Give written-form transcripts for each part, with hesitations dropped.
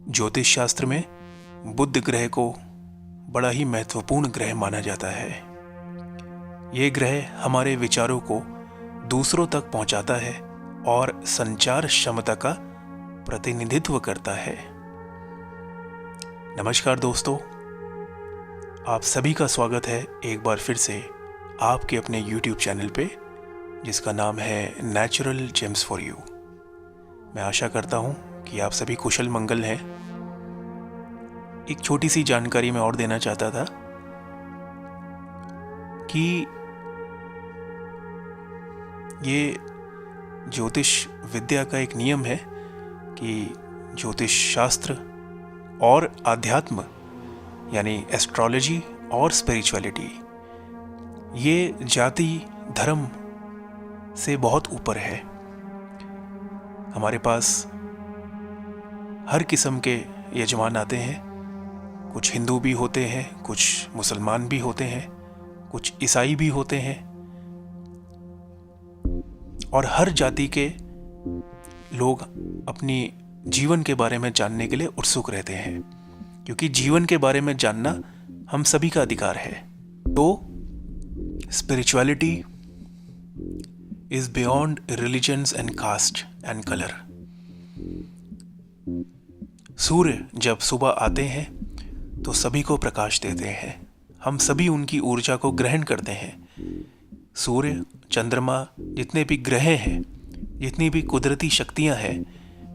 ज्योतिष शास्त्र में बुध ग्रह को बड़ा ही महत्वपूर्ण ग्रह माना जाता है। ये ग्रह हमारे विचारों को दूसरों तक पहुंचाता है और संचार क्षमता का प्रतिनिधित्व करता है। नमस्कार दोस्तों, आप सभी का स्वागत है एक बार फिर से आपके अपने YouTube चैनल पे, जिसका नाम है नेचुरल जेम्स फॉर यू। मैं आशा करता हूँ कि आप सभी कुशल मंगल हैं। एक छोटी सी जानकारी मैं और देना चाहता था कि ये ज्योतिष विद्या का एक नियम है कि ज्योतिष शास्त्र और आध्यात्म यानी एस्ट्रोलॉजी और स्पिरिचुअलिटी ये जाति धर्म से बहुत ऊपर है। हमारे पास हर किस्म के यजमान आते हैं। कुछ हिंदू भी होते हैं, कुछ मुसलमान भी होते हैं, कुछ ईसाई भी होते हैं और हर जाति के लोग अपनी जीवन के बारे में जानने के लिए उत्सुक रहते हैं, क्योंकि जीवन के बारे में जानना हम सभी का अधिकार है। तो spirituality is beyond religions and caste and colour. सूर्य जब सुबह आते हैं तो सभी को प्रकाश देते हैं। हम सभी उनकी ऊर्जा को ग्रहण करते हैं। सूर्य, चंद्रमा, जितने भी ग्रह हैं, जितनी भी कुदरती शक्तियां हैं,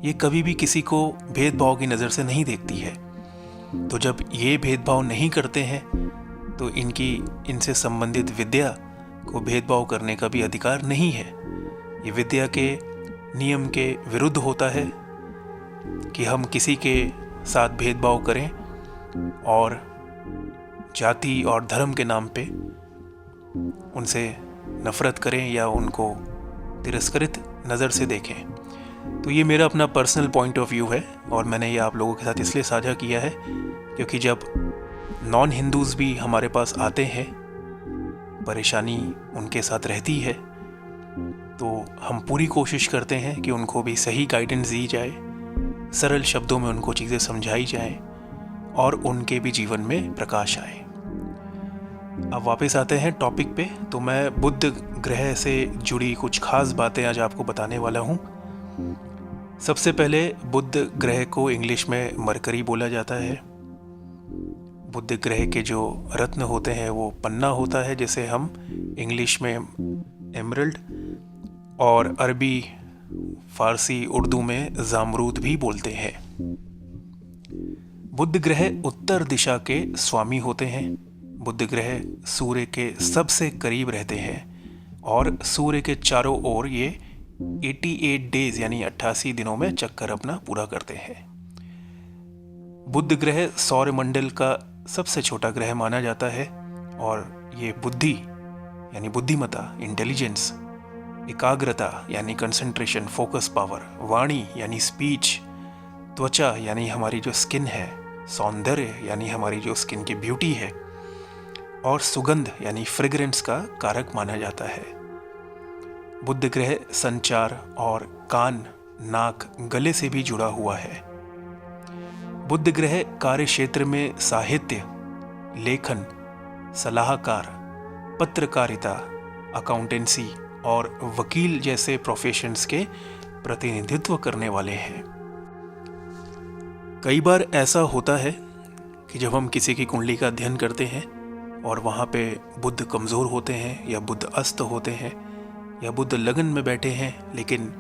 ये कभी भी किसी को भेदभाव की नज़र से नहीं देखती है। तो जब ये भेदभाव नहीं करते हैं तो इनसे संबंधित विद्या को भेदभाव करने का भी अधिकार नहीं है। ये विद्या के नियम के विरुद्ध होता है कि हम किसी के साथ भेदभाव करें और जाति और धर्म के नाम पे उनसे नफरत करें या उनको तिरस्कृत नज़र से देखें। तो ये मेरा अपना पर्सनल पॉइंट ऑफ व्यू है और मैंने ये आप लोगों के साथ इसलिए साझा किया है क्योंकि जब नॉन हिंदूज़ भी हमारे पास आते हैं, परेशानी उनके साथ रहती है, तो हम पूरी कोशिश करते हैं कि उनको भी सही गाइडेंस दी जाए, सरल शब्दों में उनको चीज़ें समझाई जाएं और उनके भी जीवन में प्रकाश आए। अब वापस आते हैं टॉपिक पे। तो मैं बुध ग्रह से जुड़ी कुछ खास बातें आज आपको बताने वाला हूँ। सबसे पहले बुध ग्रह को इंग्लिश में मरकरी बोला जाता है। बुध ग्रह के जो रत्न होते हैं वो पन्ना होता है, जिसे हम इंग्लिश में एमरल्ड और अरबी, फारसी, उर्दू में जामरूद भी बोलते हैं। बुध ग्रह उत्तर दिशा के स्वामी होते हैं। बुध ग्रह सूर्य के सबसे करीब रहते हैं और सूर्य के चारों ओर ये 88 डेज यानी 88 दिनों में चक्कर अपना पूरा करते हैं। बुध ग्रह सौरमंडल का सबसे छोटा ग्रह माना जाता है और ये बुद्धि यानी बुद्धिमता, इंटेलिजेंस, एकाग्रता यानी कंसंट्रेशन, फोकस पावर, वाणी यानी स्पीच, त्वचा यानी हमारी जो स्किन है, सौंदर्य यानी हमारी जो स्किन की ब्यूटी है, और सुगंध यानी फ्रेग्रेंस का कारक माना जाता है। बुध ग्रह संचार और कान, नाक, गले से भी जुड़ा हुआ है। बुध ग्रह कार्य क्षेत्र में साहित्य, लेखन, सलाहकार, पत्रकारिता, अकाउंटेंसी और वकील जैसे प्रोफेशंस के प्रतिनिधित्व करने वाले हैं। कई बार ऐसा होता है कि जब हम किसी की कुंडली का अध्ययन करते हैं और वहाँ पे बुध कमज़ोर होते हैं या बुध अस्त होते हैं या बुध लगन में बैठे हैं, लेकिन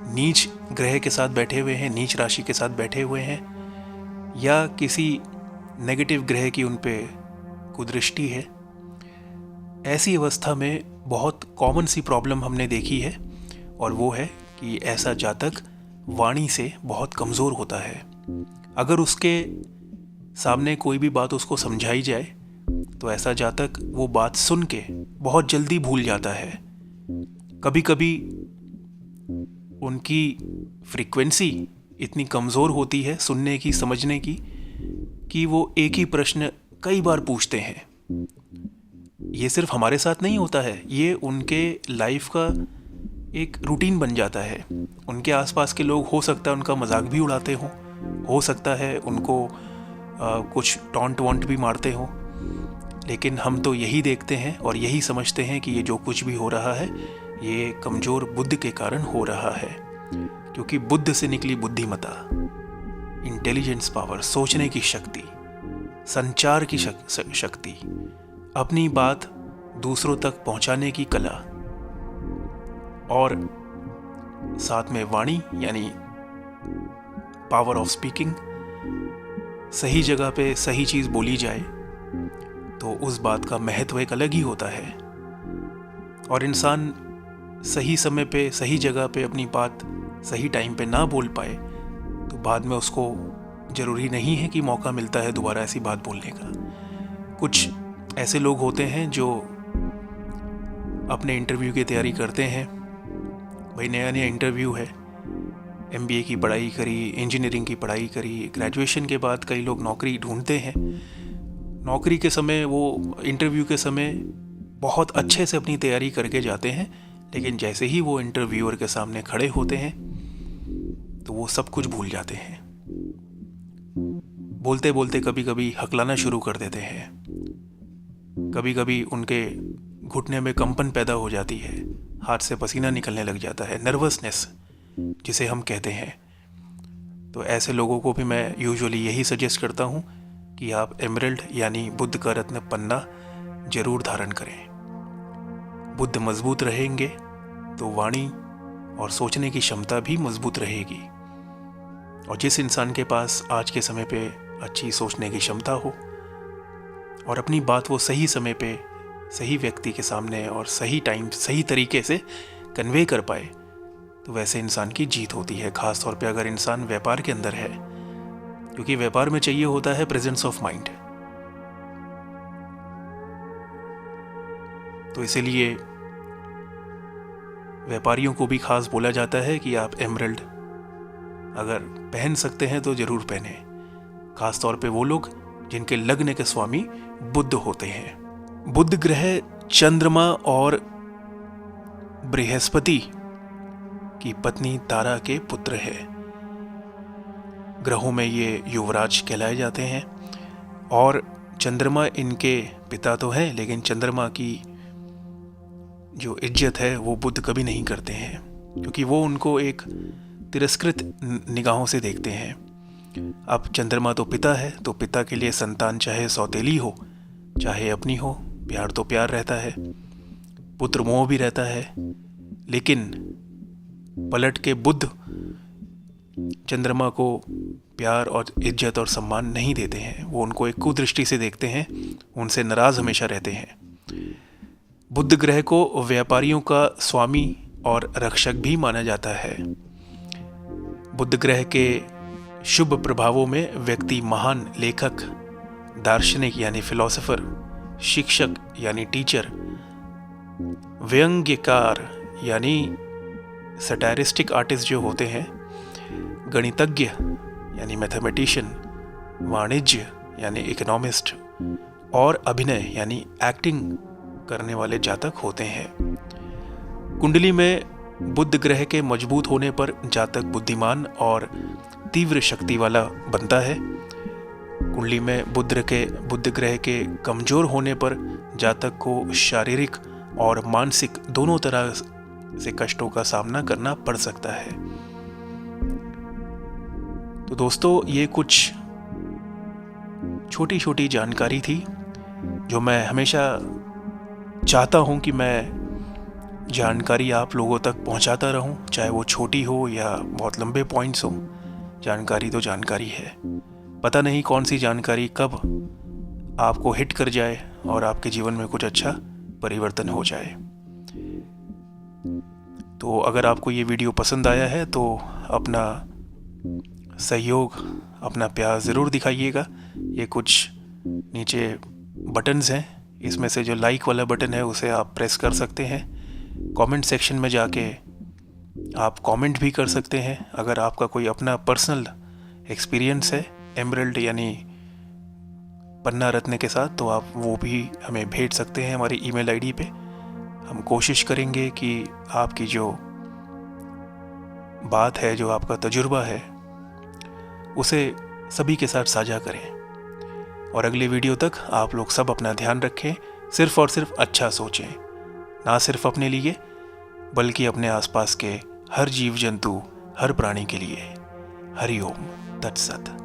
नीच ग्रह के साथ बैठे हुए हैं, नीच राशि के साथ बैठे हुए हैं, या किसी नेगेटिव ग्रह की उन पे कुदृष्टि है, ऐसी अवस्था में बहुत कॉमन सी प्रॉब्लम हमने देखी है और वो है कि ऐसा जातक वाणी से बहुत कमज़ोर होता है। अगर उसके सामने कोई भी बात उसको समझाई जाए तो ऐसा जातक वो बात सुन के बहुत जल्दी भूल जाता है। कभी कभी उनकी फ्रीक्वेंसी इतनी कमज़ोर होती है सुनने की, समझने की, कि वो एक ही प्रश्न कई बार पूछते हैं। ये सिर्फ हमारे साथ नहीं होता है, ये उनके लाइफ का एक रूटीन बन जाता है। उनके आसपास के लोग हो सकता है उनका मजाक भी उड़ाते हों, हो सकता है उनको कुछ टॉन्ट वॉन्ट भी मारते हों, लेकिन हम तो यही देखते हैं और यही समझते हैं कि ये जो कुछ भी हो रहा है ये कमज़ोर बुद्ध के कारण हो रहा है, क्योंकि बुद्ध से निकली बुद्धिमता, इंटेलिजेंस पावर, सोचने की शक्ति, संचार की शक्ति, अपनी बात दूसरों तक पहुंचाने की कला, और साथ में वाणी यानी पावर ऑफ स्पीकिंग। सही जगह पे सही चीज़ बोली जाए तो उस बात का महत्व एक अलग ही होता है, और इंसान सही समय पे सही जगह पे अपनी बात सही टाइम पे ना बोल पाए तो बाद में उसको ज़रूरी नहीं है कि मौका मिलता है दोबारा ऐसी बात बोलने का। कुछ ऐसे लोग होते हैं जो अपने इंटरव्यू की तैयारी करते हैं, भाई नया नया इंटरव्यू है, MBA की पढ़ाई करी, इंजीनियरिंग की पढ़ाई करी, ग्रेजुएशन के बाद कई लोग नौकरी ढूंढते हैं। नौकरी के समय वो इंटरव्यू के समय बहुत अच्छे से अपनी तैयारी करके जाते हैं, लेकिन जैसे ही वो इंटरव्यूअर के सामने खड़े होते हैं तो वो सब कुछ भूल जाते हैं। बोलते बोलते कभी कभी हकलाना शुरू कर देते हैं, कभी कभी उनके घुटने में कंपन पैदा हो जाती है, हाथ से पसीना निकलने लग जाता है, नर्वसनेस जिसे हम कहते हैं। तो ऐसे लोगों को भी मैं यूजुअली यही सजेस्ट करता हूँ कि आप एमरल्ड यानी बुद्ध का रत्न पन्ना जरूर धारण करें। बुद्ध मजबूत रहेंगे तो वाणी और सोचने की क्षमता भी मजबूत रहेगी, और जिस इंसान के पास आज के समय पे अच्छी सोचने की क्षमता हो और अपनी बात वो सही समय पे सही व्यक्ति के सामने और सही टाइम सही तरीके से कन्वे कर पाए, तो वैसे इंसान की जीत होती है। खास तौर पे अगर इंसान व्यापार के अंदर है, क्योंकि व्यापार में चाहिए होता है प्रेजेंस ऑफ माइंड। तो इसीलिए व्यापारियों को भी खास बोला जाता है कि आप एमरल्ड अगर पहन सकते हैं तो जरूर पहने, खास तौर पे वो लोग जिनके लग्न के स्वामी बुद्ध होते हैं। बुध ग्रह चंद्रमा और बृहस्पति की पत्नी तारा के पुत्र है। ग्रहों में ये युवराज कहलाए जाते हैं, और चंद्रमा इनके पिता तो हैं, लेकिन चंद्रमा की जो इज्जत है वो बुध कभी नहीं करते हैं, क्योंकि वो उनको एक तिरस्कृत निगाहों से देखते हैं। अब चंद्रमा तो पिता है, तो पिता के लिए संतान चाहे सौतेली हो चाहे अपनी हो, प्यार तो प्यार रहता है, पुत्र मोह भी रहता है। लेकिन पलट के बुध चंद्रमा को प्यार और इज्जत और सम्मान नहीं देते हैं, वो उनको एक कुदृष्टि से देखते हैं, उनसे नाराज हमेशा रहते हैं। बुध ग्रह को व्यापारियों का स्वामी और रक्षक भी माना जाता है। बुध ग्रह के शुभ प्रभावों में व्यक्ति महान लेखक, दार्शनिक यानी फिलोसोफर, शिक्षक यानी टीचर, व्यंग्यकार यानी सटायरिस्टिक आर्टिस्ट जो होते हैं, गणितज्ञ यानी मैथमेटिशियन, वाणिज्य यानी इकोनॉमिस्ट, और अभिनय यानी एक्टिंग करने वाले जातक होते हैं। कुंडली में बुध ग्रह के मजबूत होने पर जातक बुद्धिमान और तीव्र शक्ति वाला बनता है। कुंडली में बुध ग्रह के कमजोर होने पर जातक को शारीरिक और मानसिक दोनों तरह से कष्टों का सामना करना पड़ सकता है। तो दोस्तों, ये कुछ छोटी छोटी जानकारी थी जो मैं हमेशा चाहता हूं कि मैं जानकारी आप लोगों तक पहुंचाता रहूं, चाहे वो छोटी हो या बहुत लंबे पॉइंट्स हो। जानकारी तो जानकारी है, पता नहीं कौन सी जानकारी कब आपको हिट कर जाए और आपके जीवन में कुछ अच्छा परिवर्तन हो जाए। तो अगर आपको ये वीडियो पसंद आया है तो अपना सहयोग, अपना प्यार ज़रूर दिखाइएगा। ये कुछ नीचे बटन्स हैं, इसमें से जो लाइक वाला बटन है उसे आप प्रेस कर सकते हैं। कमेंट सेक्शन में जाके आप कमेंट भी कर सकते हैं। अगर आपका कोई अपना पर्सनल एक्सपीरियंस है एमरल्ड यानी पन्ना रत्न के साथ, तो आप वो भी हमें भेज सकते हैं हमारी ईमेल आईडी पे। हम कोशिश करेंगे कि आपकी जो बात है, जो आपका तजुर्बा है, उसे सभी के साथ साझा करें। और अगले वीडियो तक आप लोग सब अपना ध्यान रखें, सिर्फ और सिर्फ अच्छा सोचें, ना सिर्फ अपने लिए बल्कि अपने आसपास के हर जीव जंतु, हर प्राणी के लिए। हरि ओम तत्सत।